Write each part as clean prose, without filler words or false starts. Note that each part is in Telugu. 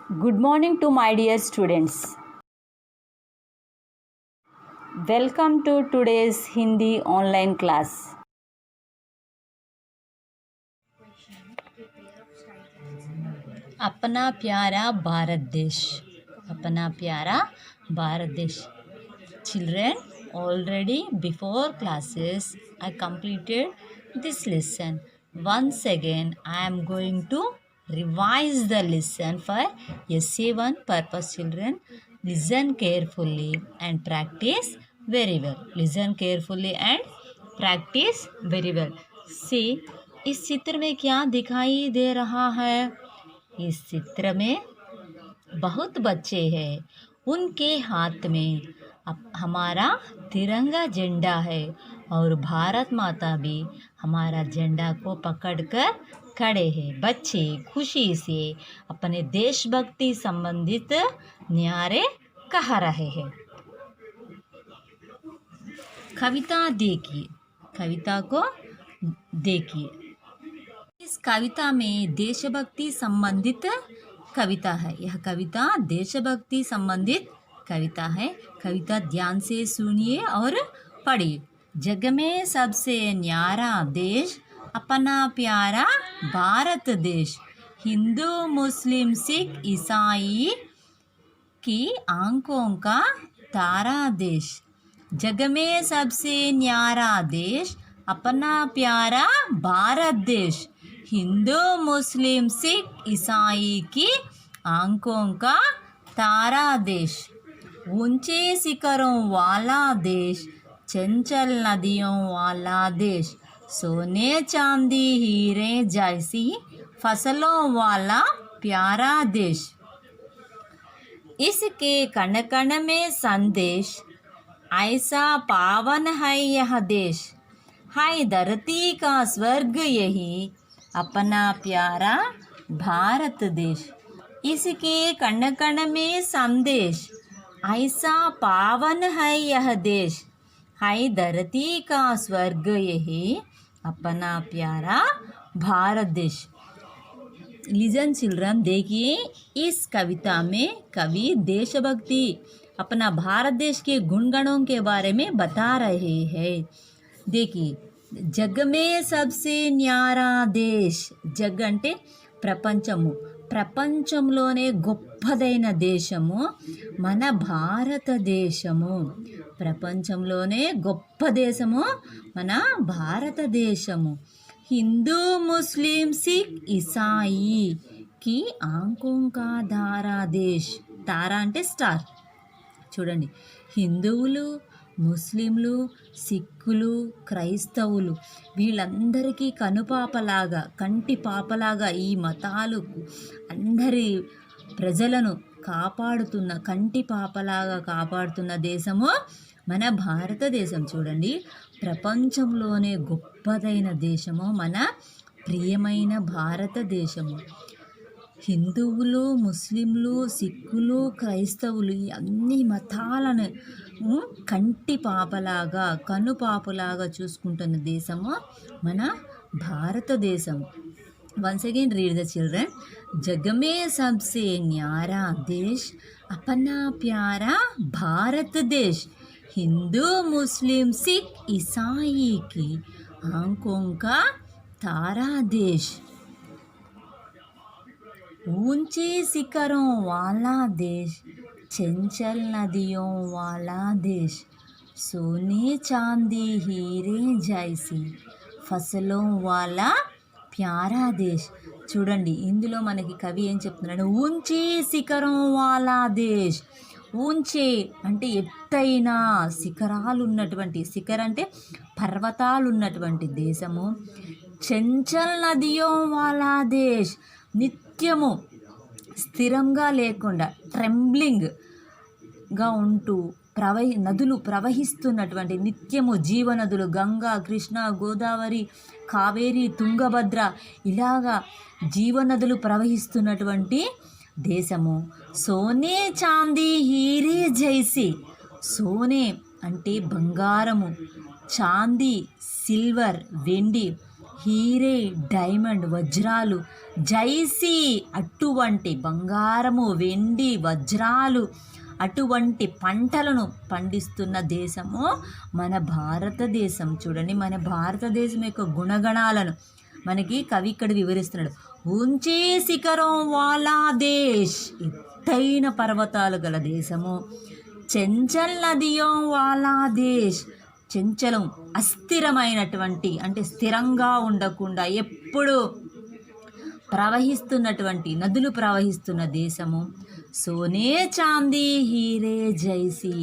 Good morning to my dear students. Welcome to today's Hindi online class. अपना प्यारा भारत देश, अपना प्यारा भारत देश. Children, already before classes I completed this lesson. Once again I am going to revise the lesson for SA1 purpose. Children, listen carefully and practice very well. Listen carefully and practice very well. See, इस चित्र में क्या दिखाई दे रहा है? इस चित्र में बहुत बच्चे हैं. उनके हाथ में हमारा तिरंगा झंडा है और भारत माता भी हमारा झंडा को पकड़कर खड़े हैं. बच्चे खुशी से अपने देशभक्ति संबंधित नारे कह रहे हैं. कविता देखिए, कविता को देखिए. इस कविता में देशभक्ति संबंधित कविता है. यह कविता देशभक्ति संबंधित कविता है. कविता ध्यान से सुनिए और पढ़िए. जग में सबसे न्यारा देश अपना प्यारा भारत देश, हिंदू मुस्लिम सिख ईसाई की आंखों का तारा देश. जग में सबसे न्यारा देश अपना प्यारा भारत देश, हिंदू मुस्लिम सिख ईसाई की आंखों का तारा देश. ऊंचे शिखरों वाला देश, चंचल नदियों वाला देश, सोने चांदी हीरे जैसी फसलों वाला प्यारा देश. इसके कण कण में संदेश, ऐसा पावन है यह देश, है धरती का स्वर्ग यही अपना प्यारा भारत देश. इसके कण कण में संदेश, ऐसा पावन है यह देश, है धरती का स्वर्ग यही अपना प्यारा भारत देश. लिजन चिल्ड्रन, देखिए इस कविता में कवि देशभक्ति अपना भारत देश के गुणगणों के बारे में बता रहे हैं. देखिए, जग में सबसे न्यारा देश, జగ్ అంటే ప్రపంచము, ప్రపంచంలోనే గొప్పదైన దేశము మన భారతదేశము. ప్రపంచంలోనే గొప్ప దేశము మన భారతదేశము. హిందూ ముస్లిం సిక్ ఇసాయి కి ఆంఖోं का तारा దేశ్. తారా అంటే స్టార్. చూడండి, హిందువులు, ముస్లింలు, సిక్కులు, క్రైస్తవులు వీళ్ళందరికీ కనుపాపలాగా, కంటి పాపలాగా ఈ మతాలు అందరి ప్రజలను కాపాడుతున్న, కంటి పాపలాగా కాపాడుతున్న దేశము మన భారతదేశం. చూడండి, ప్రపంచంలోనే గొప్పదైన దేశము మన ప్రియమైన భారతదేశము. హిందువులు, ముస్లింలు, సిక్కులు, క్రైస్తవులు ఈ అన్ని మతాలను కంటి పాపలాగా, కనుపాపలాగా చూసుకుంటున్న దేశము మన భారతదేశం. Once again read the children. జగ్ మే సబ్సే న్యారా దేశ్ अपना प्यारा भारत देश, हिंदू मुस्लिम सिख ईसाई की आंखों का तारा देश. ऊंचे शिखरों वाला देश, चंचल नदियों वाला देश, सोने चांदी हीरे जैसी ఫసలోं వాలా ప్యారా దేశ్. చూడండి, ఇందులో మనకి కవి ఏం చెప్తున్నాడు? ఊంచే శిఖరం వాలా దేశ్. ఊంచే అంటే ఎత్తైన శిఖరాలు ఉన్నటువంటి, శిఖర్ అంటే పర్వతాలు ఉన్నటువంటి దేశము. చంచల్ నదియో వాలా దేశ్, నిత్యము స్థిరంగా లేకుండా ట్రెంబ్లింగ్గా ఉంటూ నదులు ప్రవహిస్తున్నటువంటి, నిత్యము జీవనదులు గంగా, కృష్ణ, గోదావరి, కావేరి, తుంగభద్ర ఇలాగా జీవనదులు ప్రవహిస్తున్నటువంటి దేశము. సోనే చాందీ హీరే జైసి. సోనే అంటే బంగారము, చాందీ సిల్వర్ వెండి, హీరే డైమండ్ వజ్రాలు, జైసి అటువంటి బంగారము వెండి వజ్రాలు అటువంటి పంటలను పండిస్తున్న దేశము మన భారతదేశం. చూడండి మన భారతదేశం యొక్క గుణగణాలను మనకి కవి ఇక్కడ వివరిస్తున్నాడు. ఊంచే శిఖరం వాలా దేశ్, ఎత్తైన పర్వతాలు గల దేశము. చెంచల్ నదియం వాలా దేశ్, చెంచలం అస్థిరమైనటువంటి అంటే స్థిరంగా ఉండకుండా ఎప్పుడు ప్రవహిస్తున్నటువంటి నదులు ప్రవహిస్తున్న దేశము. సోనే చాందీ హీరే జైసి,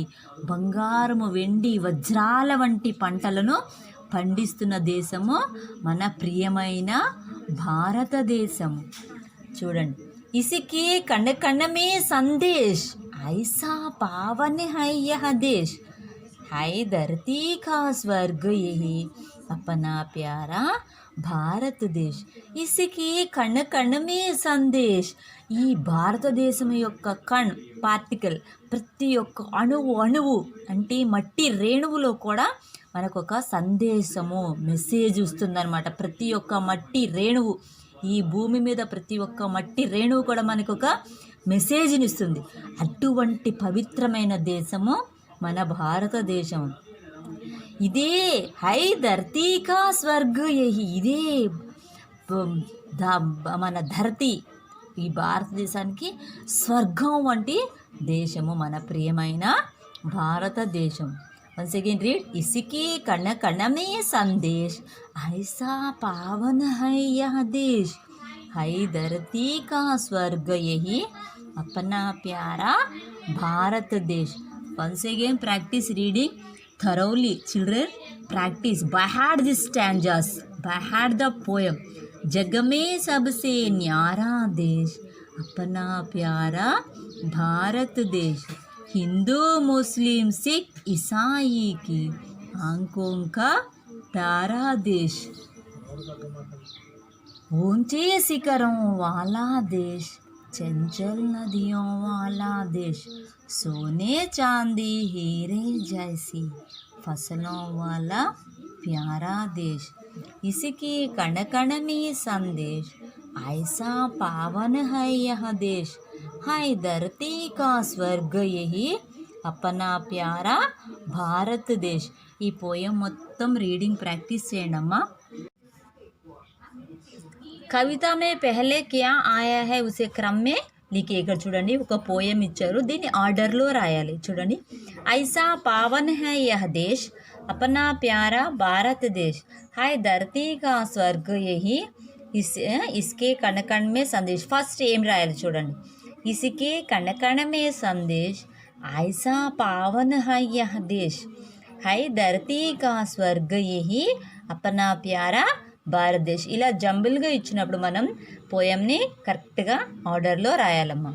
బంగారము వెండి వజ్రాల వంటి పంటలను పండిస్తున్న దేశము మన ప్రియమైన భారతదేశము. చూడండి, ఇసికి కణ కణమే సందేశ్, ఐసా పావన్ హై యహ దేశ్, హై ధరతీ కా స్వర్గ యహీ अपना प्यारा భారత్ దేశ్. ఇసికి కణ కణమే సందేశ్, ఈ భారతదేశం యొక్క కణ్ పార్టికల్ ప్రతి ఒక్క అణువు అణువు అంటే మట్టి రేణువులో కూడా మనకు ఒక సందేశము మెసేజ్ వస్తుందన్నమాట. ప్రతి ఒక్క మట్టి రేణువు ఈ భూమి మీద ప్రతి ఒక్క మట్టి రేణువు కూడా మనకు ఒక మెసేజ్ని ఇస్తుంది. అటువంటి పవిత్రమైన దేశము మన భారతదేశం. ఇదే హై ధరతీ కా స్వర్గ యహి, ఇదే మన ధరతి ఈ భారతదేశానికి స్వర్గం వంటి దేశము మన ప్రియమైన భారతదేశం. Once again read. ఇసికి కణ కణమే సందేశ్, ఐసా పావన్ హై యహ దేశ్, హై ధరతీ కా స్వర్గ యహి अपना प्यारा भारत देश. Once again practice reading thoroughly. Children, practice by heart these stanzas, by heart the poem. जग में सबसे न्यारा देश अपना प्यारा भारत देश, हिंदू मुस्लिम सिख ईसाई की आंखों का प्यारा देश, ऊंचे शिखरों वाला देश, चंचल नदियों वाला देश, सोने चांदी हीरे जैसी फसलों वाला प्यारा देश, इसकी कण कण में संदेश, ऐसा पावन है यह देश, है धरती का स्वर्ग यही अपना प्यारा भारत देश. ఈ పోయం మొత్తం రీడింగ్ ప్రాక్టీస్ చేయండి అమ్మా. కవిత మే పెహలే క్యా ఆయా హై ఉసే క్రమ్ మే లిఖే. ఇక్కడ చూడండి ఒక పోయం ఇచ్చారు, దీన్ని ఆర్డర్లో రాయాలి. చూడండి, ఐసా పావన్ హై యహ దేశ్ अपना प्यारा भारत देश, हाय धरती का स्वर्ग यही इसके कण कण में संदेश. ఫస్ట్ ఏం రాయాలి చూడండి, इसके कण कण में संदेश, ऐसा पावन है यह देश, हाय धरती का स्वर्ग यही अपना प्यारा భారతదేశ్. ఇలా జంబుల్గా ఇచ్చినప్పుడు మనం పోయంని కరెక్ట్గా ఆర్డర్లో రాయాలమ్మా.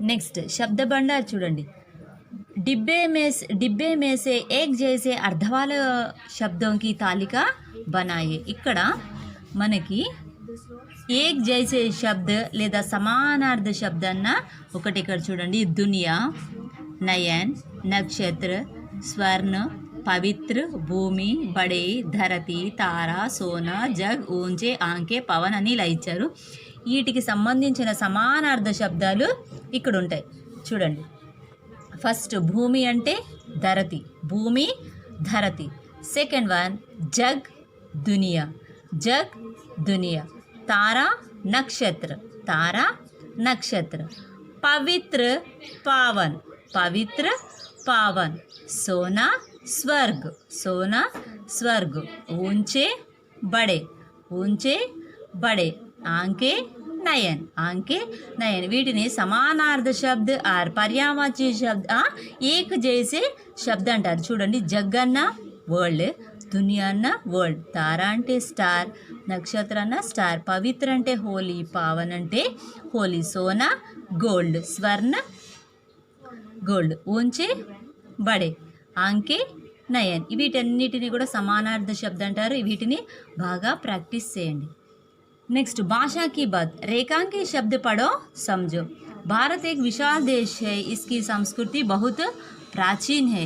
నెక్స్ట్ శబ్ద భండార్ చూడండి. डिब्बे में से एक जैसे अर्धवाल शब्दों की तालिका बनाइए. ఇక్కడ మనకి ఏక్ జైసే శబ్ద లేదా సమానార్థ శబ్దాన్న ఒకటి ఇక్కడ చూడండి. దునియా, నయన్, నక్షత్ర, స్వర్ణ, పవిత్ర, భూమి, బడే, ధరతి, తారా, సోనా, జగ్, ఊంచే, ఆంకే, పవన్ అని ఇలా ఇచ్చారు. వీటికి సంబంధించిన సమానార్థ శబ్దాలు ఇక్కడ ఉంటాయి చూడండి. ఫస్ట్ భూమి అంటే ధరతి, భూమి ధరతి. సెకండ్ వన్ జగ్ దునియా, జగ్ దునియా. తారా నక్షత్ర, తారా నక్షత్ర. పవిత్ర పావన్, పవిత్ర పావన్. सोना स्वर्ग, सोना स्वर्ग. ऊंचे बड़े, ऊंचे बड़े. आंके नयन, आंके नयन. వీటిని సమానార్థ శబ్ద ఆర్ పర్యాయవాచి శబ్ద ఏక్ జైసే శబ్ద అంటారు చూడండి. జగ్ అన్న వరల్డ్, దునియా అన్న వరల్డ్, తారా అంటే స్టార్, నక్షత్ర అన్న స్టార్, పవిత్ర అంటే హోలీ, పావన్ అంటే హోలీ, సోనా గోల్డ్, స్వర్ణ గోల్డ్, ఊంచే బడే, ఆంకే నయన్. వీటన్నిటిని కూడా సమానార్థ శబ్ద అంటారు. వీటిని బాగా ప్రాక్టీస్ చేయండి. नेक्स्ट भाषा की बात. रेखांकी शब्द पढ़ो समझो. भारत एक विशाल देश है, इसकी संस्कृति बहुत प्राचीन है,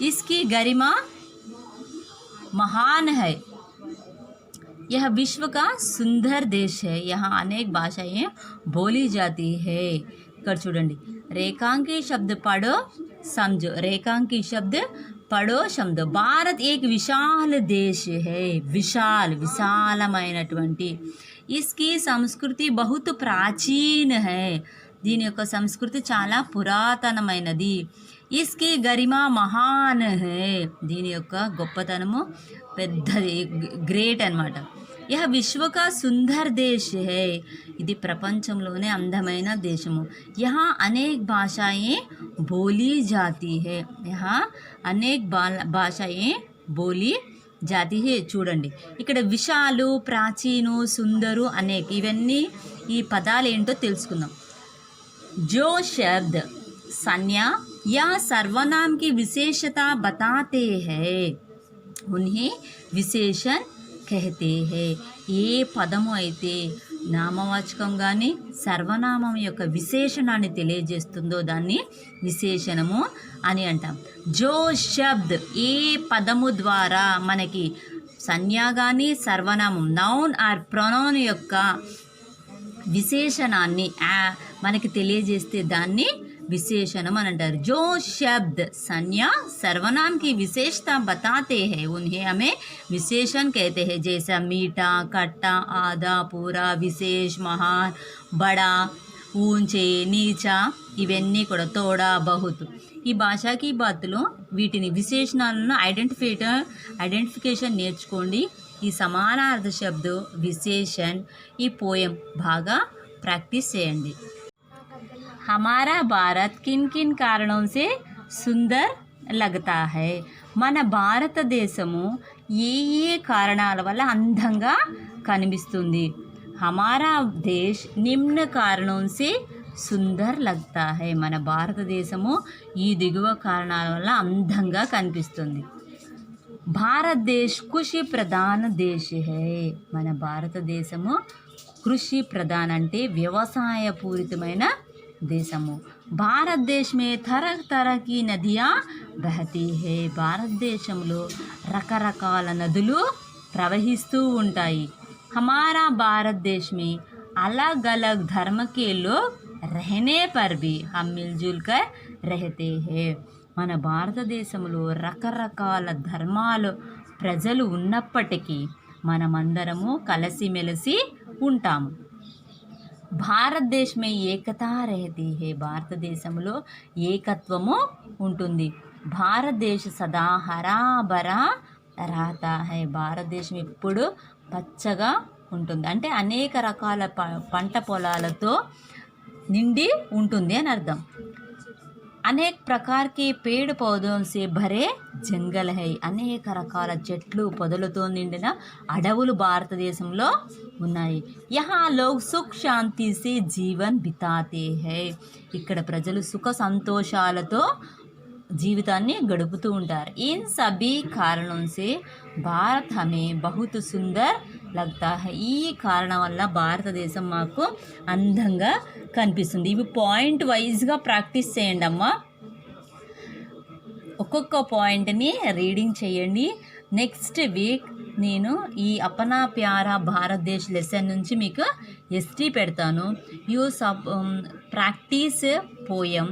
इसकी गरिमा महान है. यह विश्व का सुंदर देश है, यहाँ अनेक भाषाएं बोली जाती है. ఇక్కడ చూడండి, रेखांकी शब्द पढ़ो समझो. रेखांकी शब्द पढ़ो समझो. भारत एक विशाल देश है. विशाल విశాలమైనటువంటి. इसकी संस्कृति बहुत प्राचीन है. దీని యొక్క సంస్కృతి చాలా పురాతనమైనది. इसकी गरिमा महान है. దీని యొక్క గొప్పతనము పెద్దది, గ్రేట్ అన్నమాట. यह विश्व का सुंदर देश है. ఇది ప్రపంచంలోనే అందమైన దేశము. यहाँ अनेक भाषाएं बोली जाती है. यहाँ अनेक భాషాయే బోలి జాతి హే. చూడండి, ఇక్కడ విశాలు, ప్రాచీను, సుందరు, అనేక, ఇవన్నీ ఈ పదాలు ఏంటో తెలుసుకుందాం. जो शब्द संज्ञा या सर्वनाम की विशेषता बताते हैं उन्हें विशेषण कहते हैं. ఏ పదము అయితే నామవాచకం కానీ సర్వనామం యొక్క విశేషణాన్ని తెలియజేస్తుందో దాన్ని విశేషణము అని అంటాం. జో శబ్ద్, ఏ పదము ద్వారా మనకి సంజ్ఞ కానీ సర్వనామం నౌన్ ఆర్ ప్రొనౌన్ యొక్క విశేషణాన్ని మనకి తెలియజేస్తే దాన్ని विशेषणम అని అంటారు. जो शब्द संज्ञा सर्वनाम की विशेषता बताते हैं उन्हें हमें विशेषण कहते हैं. जैसा मीठा, खट्टा, आधा, पूरा, विशेष, महान, बड़ा, ऊंचे, नीचा, ఇవన్నీ కూడా తోడా, బహుత్. ఈ భాషాకి బాత్లో వీటిని విశేషణాలను ఐడెంటిఫికేషన్ నేర్చుకోండి. ఈ సమానార్థ శబ్దం విశేషణ్ ఈ పోయం బాగా ప్రాక్టీస్ చేయండి. हमारा भारत किन किन कारणों से सुंदर लगता है. మన భారతదేశము ఏ ఏ కారణాల వల్ల అందంగా కనిపిస్తుంది. हमारा देश निम्न कारणों से सुंदर लगता है. మన భారతదేశము ఈ దిగువ కారణాల వల్ల అందంగా కనిపిస్తుంది. భారతదేశ్ కృషి ప్రధాన దేశ్ హై. మన భారతదేశము కృషి ప్రధాన అంటే వ్యవసాయ పూరితమైన దేశము. భారతదేశ్ మే తరహ్ తరహ్ కి నదియా బహతీ హై. భారతదేశంలో రకరకాల నదులు ప్రవహిస్తూ ఉంటాయి. హమారా భారతదేశ్ మే अलग अलग धर्म के लोग रहने पर भी हम मिलजुल कर रहते हैं. మన భారతదేశంలో రకరకాల ధర్మాలు ప్రజలు ఉన్నప్పటికీ మనమందరము కలిసిమెలిసి ఉంటాము. భారతదేశ్ మే ఏకతా రహతీ హై. భారతదేశంలో ఏకత్వము ఉంటుంది. భారతదేశ సదా హరా భరా రహతా హై. భారతదేశం ఎప్పుడు పచ్చగా ఉంటుంది, అంటే అనేక రకాల పంట పొలాలతో నిండి ఉంటుంది అని అర్థం. అనేక ప్రకార్ కే పేड़ पौधों से भरे జంగల్ హై. అనేక రకాల చెట్లు పొదలతో నిండిన అడవులు భారతదేశంలో ఉన్నాయి. యహా లోగ్ సుఖ్ శాంతి సే జీవన్ బితాతే హై. ఇక్కడ ప్రజలు సుఖ సంతోషాలతో జీవితాన్ని గడుపుతూ ఉంటారు. ఇన్ సభీ కారణం సే భారత్ హమే బహుత్ సుందర్ లగ్తా హై. ఈ కారణం వల్ల భారతదేశం మాకు అందంగా కనిపిస్తుంది. ఇవి పాయింట్ వైజ్గా ప్రాక్టీస్ చేయండి అమ్మా. ఒక్కొక్క పాయింట్ని రీడింగ్ చేయండి. నెక్స్ట్ వీక్ నేను ఈ అపనా ప్యారా భారతదేశ్ లెసన్ నుంచి మీకు ఎస్టీ పెడతాను. You practice poem,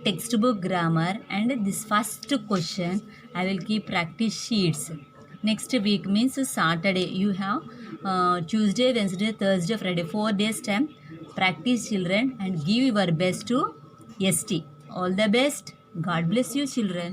text book grammar and this first question I will keep practice sheets. Next week means Saturday you have Tuesday, Wednesday, Thursday, Friday, 4 days time. Practice children and give your best to ST. All the best. God bless you children.